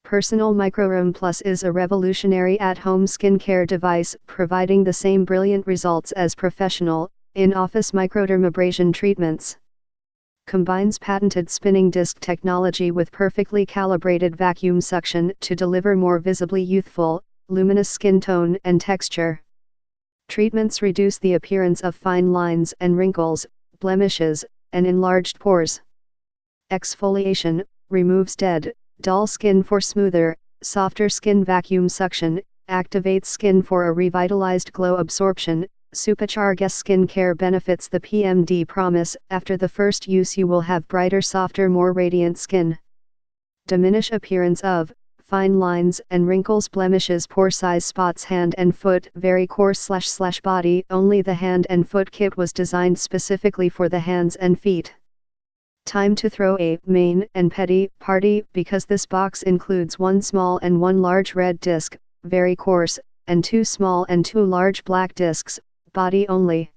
Personal Microrem Plus is a revolutionary at-home skincare device providing the same brilliant results as professional, in-office microdermabrasion treatments. Combines patented spinning disc technology with perfectly calibrated vacuum suction to deliver more visibly youthful, luminous skin tone and texture. Treatments reduce the appearance of fine lines and wrinkles, blemishes, and enlarged pores. Exfoliation removes dead, dull skin for smoother, softer skin. Vacuum suction activates skin for a revitalized glow. Absorption Supercharges skincare benefits. The PMD Promise After the first use you will have brighter, softer, more radiant skin. Diminish appearance of fine lines and wrinkles, blemishes, pore size, spots. Hand and foot very coarse / body only. The hand and foot kit was designed specifically for the hands and feet. Time to throw a main and Pedi party because this box includes one small and one large red disc, very coarse, and two small and two large black discs, body only.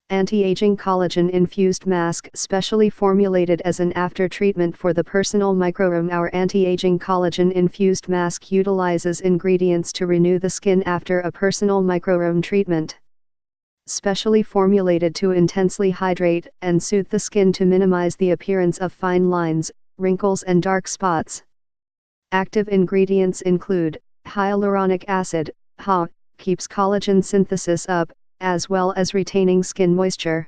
Anti-aging Collagen Infused Mask Specially formulated as an after treatment for the Personal Microrem. Our anti-aging collagen infused mask utilizes ingredients to renew the skin after a Personal Microrem treatment. Specially formulated to intensely hydrate and soothe the skin to minimize the appearance of fine lines, wrinkles and dark spots. Active ingredients include Hyaluronic Acid, HA, keeps collagen synthesis up, as well as retaining skin moisture.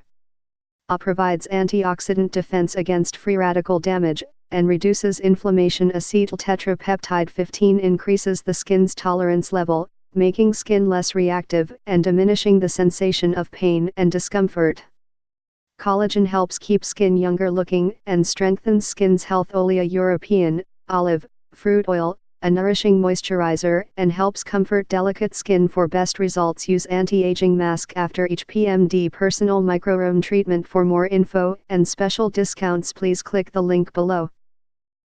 A provides antioxidant defense against free radical damage, and reduces inflammation. Acetyl Tetra peptide 15 increases the skin's tolerance level, making skin less reactive and diminishing the sensation of pain and discomfort. Collagen helps keep skin younger looking and strengthens skin's health. Olea European, olive, fruit oil, a nourishing moisturizer and helps comfort delicate skin. For best results use anti-aging mask after each PMD Personal Microrem treatment. For more info and special discounts please click the link below.